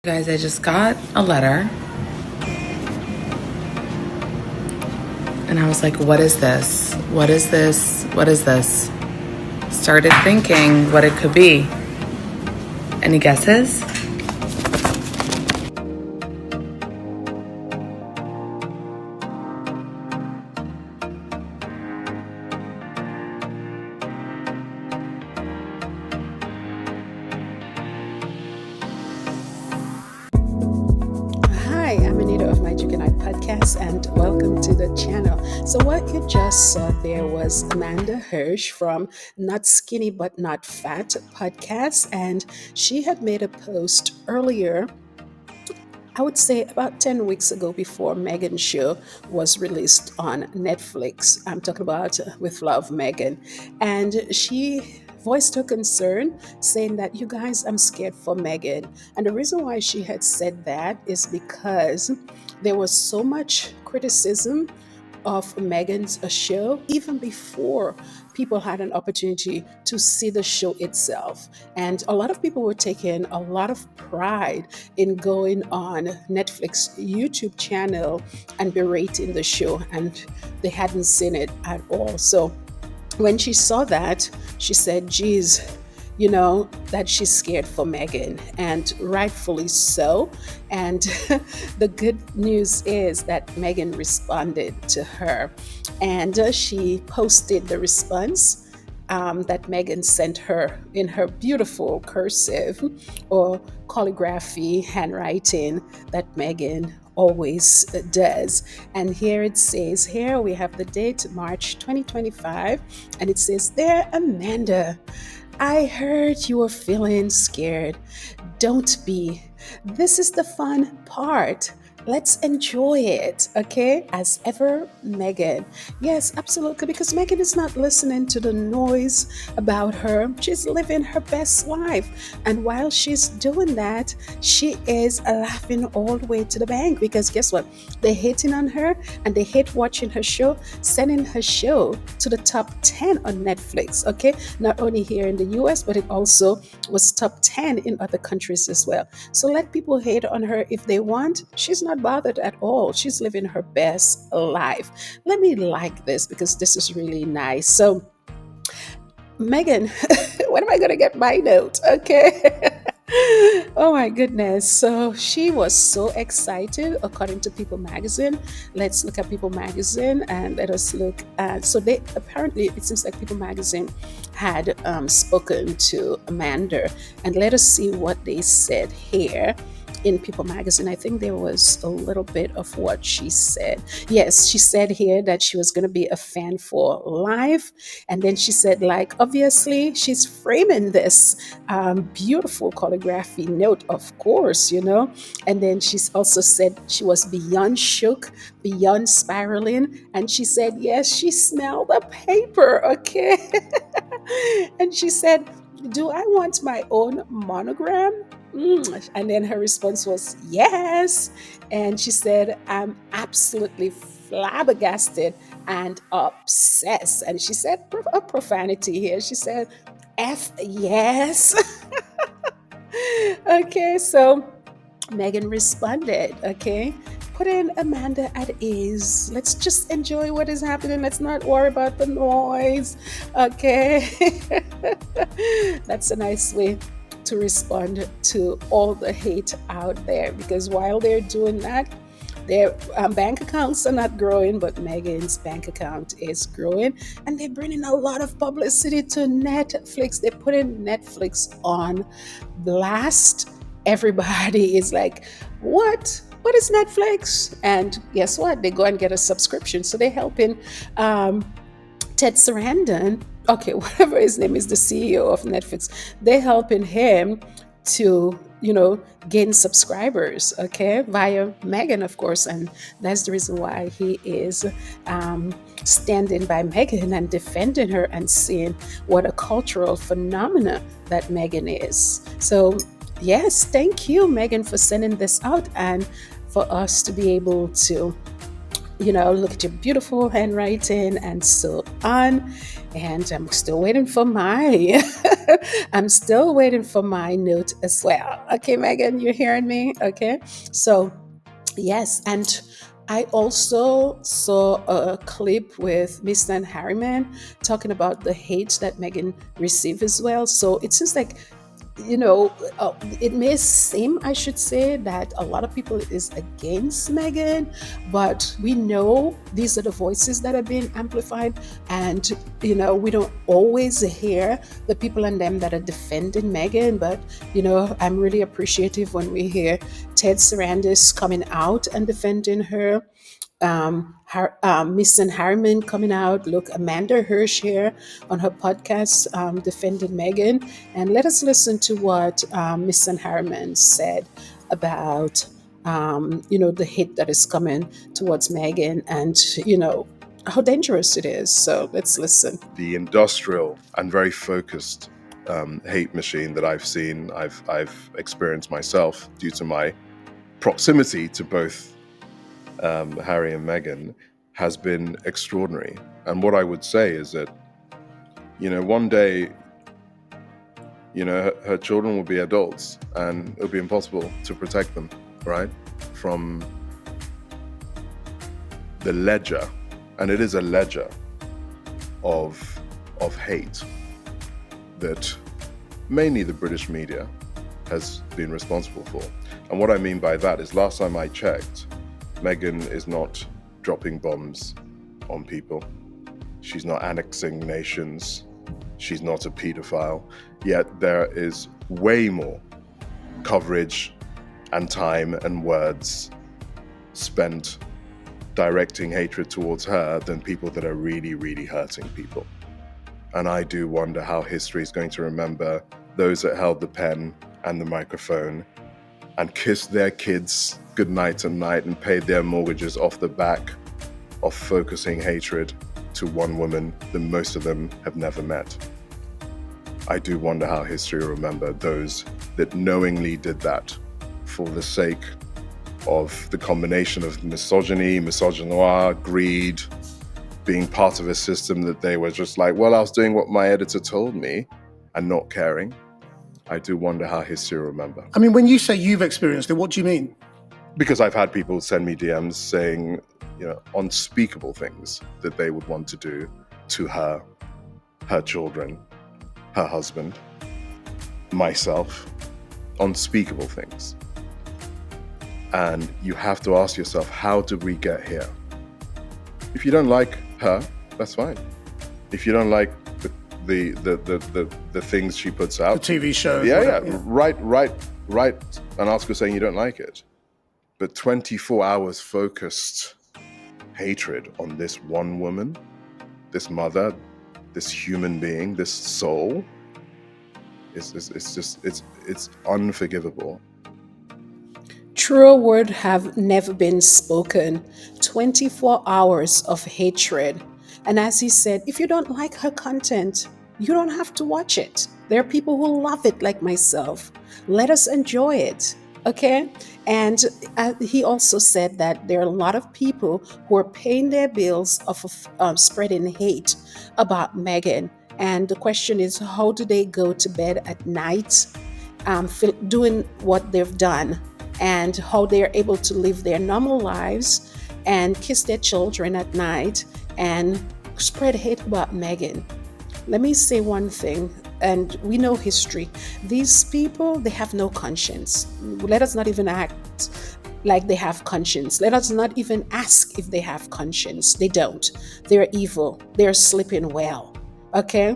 Guys, I just got a letter and I was like, what is this? What is this? What is this? Started thinking what it could be. Any guesses? Hi, I'm Anita of My Chicken Eye Podcast, and welcome to the channel. So, what you just saw there was Amanda Hirsh from Not Skinny But Not Fat podcast, and she had made a post earlier. I would say about 10 weeks ago, before Meghan's show was released on Netflix. I'm talking about With Love, Meghan. And she voiced her concern, saying that, you guys, I'm scared for Meghan. And the reason why she had said that is because there was so much criticism of Meghan's show even before people had an opportunity to see the show itself. And a lot of people were taking a lot of pride in going on Netflix YouTube channel and berating the show, and they hadn't seen it at all. So when she saw that, she said, geez, that she's scared for Meghan, and rightfully so. And the good news is that Meghan responded to her, and she posted the response that Meghan sent her in her beautiful cursive or calligraphy handwriting that Meghan always does. And here it says, here we have the date, March 2025, and it says, there, Amanda, I heard you were feeling scared. Don't be. This is the fun part. Let's enjoy it, okay? As ever, Meghan. Yes, absolutely, because Meghan is not listening to the noise about her. She's living her best life. And while she's doing that, she is laughing all the way to the bank, because guess what? They're hating on her and they hate watching her show, sending her show to the top 10 on Netflix, okay? Not only here in the US, but it also was top 10 in other countries as well. So let people hate on her if they want. She's not bothered at all. She's living her best life. Let me like this because this is really nice. So, Meghan, when am I going to get my note? Okay. Oh my goodness. So she was so excited, according to People Magazine. Let's look at People Magazine and let us look at. So they apparently, it seems like People Magazine had spoken to Amanda, and let us see what they said here in People Magazine. I think there was a little bit of what she said. Yes, she said here that she was going to be a fan for life. And then she said, like, obviously, she's framing this beautiful calligraphy note, of course, And then she's also said she was beyond shook, beyond spiraling. And she said, yes, she smelled the paper, okay? And she said, do I want my own monogram? And then her response was yes. And she said, I'm absolutely flabbergasted and obsessed. And she said a profanity here. She said, F yes. Okay, so Meghan responded, okay? Putting Amanda at ease. Let's just enjoy what is happening. Let's not worry about the noise, okay? That's a nice way to respond to all the hate out there, because while they're doing that, their bank accounts are not growing, but Meghan's bank account is growing, and they're bringing a lot of publicity to Netflix. They're putting Netflix on blast. Everybody is like, what? What is Netflix? And guess what? They go and get a subscription. So they're helping Ted Sarandon, okay, whatever his name is, the CEO of Netflix, they're helping him to, gain subscribers, okay, via Meghan, of course. And that's the reason why he is standing by Meghan and defending her and seeing what a cultural phenomena that Meghan is. So, yes, thank you, Meghan, for sending this out and for us to be able to look at your beautiful handwriting and so on. And I'm still waiting for my I'm still waiting for my note as well. Okay, Megan, you're hearing me? Okay. So yes, and I also saw a clip with Misan Harriman talking about the hate that Meghan received as well. So it seems like, it may seem, I should say, that a lot of people is against Meghan, but we know these are the voices that are being amplified, and we don't always hear the people and them that are defending Meghan. But I'm really appreciative when we hear Ted Sarandis coming out and defending her, Miss and Harriman coming out. Look, Amanda Hirsh here on her podcast defending Meghan. And let us listen to what Miss and Harriman said about, the hate that is coming towards Meghan, and, how dangerous it is. So let's listen. The industrial and very focused hate machine that I've experienced myself due to my proximity to both Harry and Meghan has been extraordinary. And what I would say is that, one day, her children will be adults and it'll be impossible to protect them, right? From the ledger, and it is a ledger of hate that mainly the British media has been responsible for. And what I mean by that is, last time I checked, Meghan is not dropping bombs on people. She's not annexing nations. She's not a pedophile. Yet there is way more coverage and time and words spent directing hatred towards her than people that are really, really hurting people. And I do wonder how history is going to remember those that held the pen and the microphone and kissed their kids goodnight at night and paid their mortgages off the back of focusing hatred to one woman that most of them have never met. I do wonder how history will remember those that knowingly did that for the sake of the combination of misogyny, misogynoir, greed, being part of a system that they were just like, well, I was doing what my editor told me, and not caring. I do wonder how history will remember. I mean, when you say you've experienced it, what do you mean? Because I've had people send me DMs saying, unspeakable things that they would want to do to her children, her husband, myself, unspeakable things. And you have to ask yourself, how did we get here? If you don't like her, that's fine. If you don't like the things she puts out, The TV show. write an article saying you don't like it. But 24 hours focused hatred on this one woman, this mother, this human being, this soul, it's unforgivable. Truer words have never been spoken. 24 hours of hatred. And as he said, if you don't like her content, you don't have to watch it. There are people who love it, like myself. Let us enjoy it. Okay? And he also said that there are a lot of people who are paying their bills of spreading hate about Meghan. And the question is, how do they go to bed at night doing what they've done, and how they're able to live their normal lives and kiss their children at night and spread hate about Meghan. Let me say one thing, and we know history. These people, they have no conscience. Let us not even act like they have conscience. Let us not even ask if they have conscience. They don't. They're evil. They're sleeping well. Okay?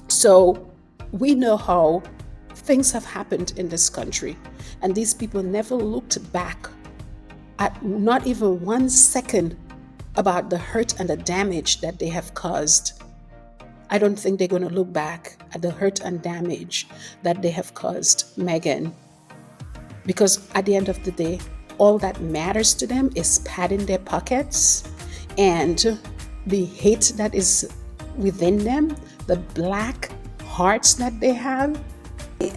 So we know how things have happened in this country, and these people never looked back at not even 1 second about the hurt and the damage that they have caused. I don't think they're going to look back at the hurt and damage that they have caused Meghan, because at the end of the day, all that matters to them is padding their pockets, and the hate that is within them, the black hearts that they have.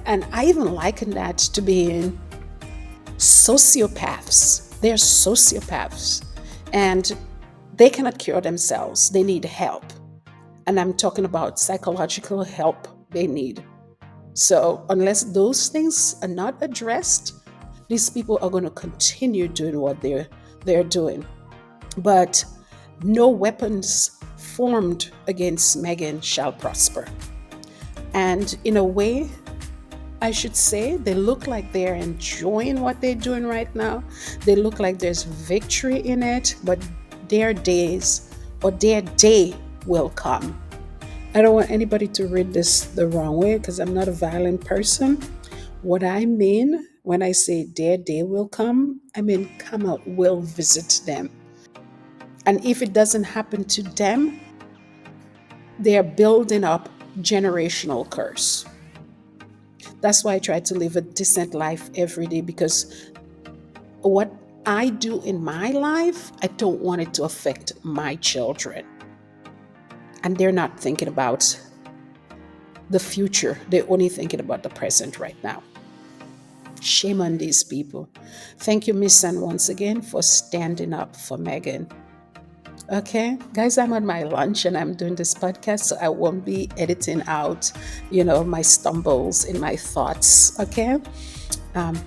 And I even liken that to being sociopaths. They're sociopaths. And They cannot cure themselves. They need help. And I'm talking about psychological help they need. So, unless those things are not addressed, these people are going to continue doing what they're doing. But no weapons formed against Meghan shall prosper. And in a way, I should say, they look like they're enjoying what they're doing right now. They look like there's victory in it, but their days or their day will come. I don't want anybody to read this the wrong way because I'm not a violent person. What I mean when I say their day will come, I mean karma will visit them. And if it doesn't happen to them, they are building up generational curse. That's why I try to live a decent life every day, because what I do in my life, I don't want it to affect my children. And they're not thinking about the future. They're only thinking about the present right now. Shame on these people. Thank you, Misan, once again for standing up for Meghan. Okay, guys, I'm on my lunch and I'm doing this podcast, so I won't be editing out, my stumbles in my thoughts. Okay,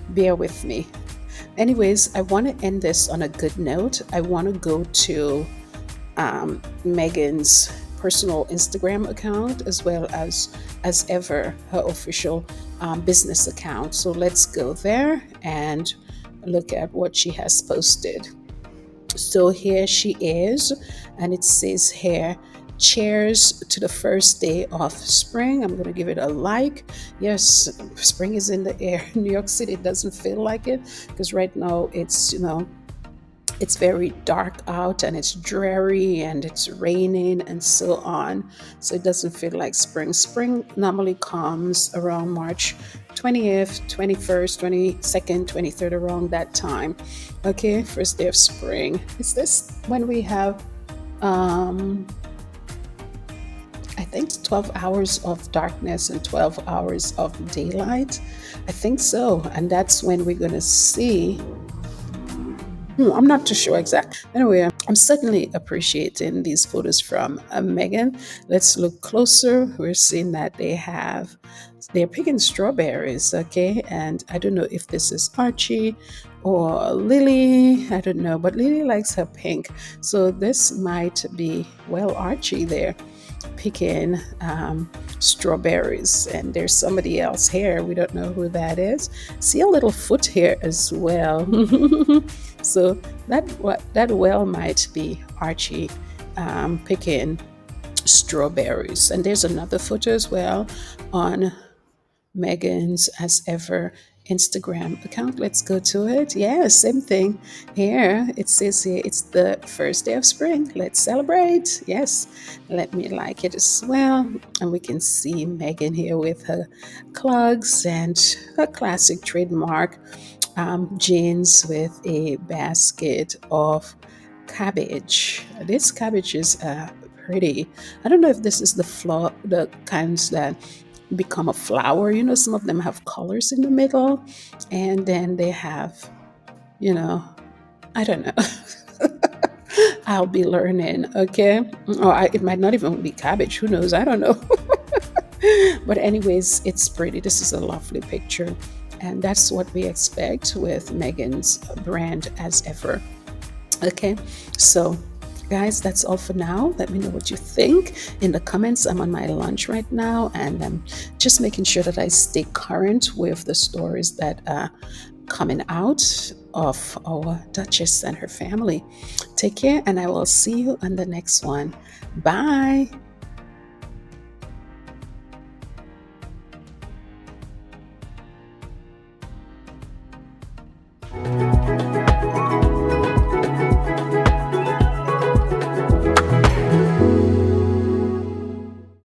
bear with me. Anyways, I want to end this on a good note. I want to go to Meghan's personal Instagram account, as well as ever her official business account. So let's go there and look at what she has posted. So here she is, and it says here, cheers to the first day of spring. I'm going to give it a like. Yes, spring is in the air. In New York City, it doesn't feel like it because right now it's very dark out and it's dreary and it's raining and so on. So it doesn't feel like spring. Spring normally comes around March 20th, 21st, 22nd, 23rd, around that time. Okay, first day of spring. Is this when we have, I think 12 hours of darkness and 12 hours of daylight? I think so. And that's when we're going to see. I'm not too sure exactly. Anyway, I'm certainly appreciating these photos from Meghan. Let's look closer. We're seeing that they're picking strawberries, okay? And I don't know if this is Archie or Lily. I don't know, but Lily likes her pink. So this might be, Archie there picking strawberries, and there's somebody else here. We don't know who that is. See a little foot here as well. So that might be Archie picking strawberries. And there's another photo as well on Meghan's, as ever, Instagram account. Let's go to it. Yeah, same thing here. It says here it's the first day of spring. Let's celebrate. Yes, let me like it as well. And we can see Meghan here with her clogs and her classic trademark jeans with a basket of cabbage. This cabbage is pretty. I don't know if this is the kinds that become a flower. Some of them have colors in the middle, and then they have, I don't know. I'll be learning, okay? Or it might not even be cabbage. Who knows? I don't know. But anyways, it's pretty. This is a lovely picture. And that's what we expect with Meghan's brand, as ever. Okay, so guys, that's all for now. Let me know what you think in the comments. I'm on my lunch right now, and I'm just making sure that I stay current with the stories that are coming out of our Duchess and her family. Take care, and I will see you on the next one. Bye.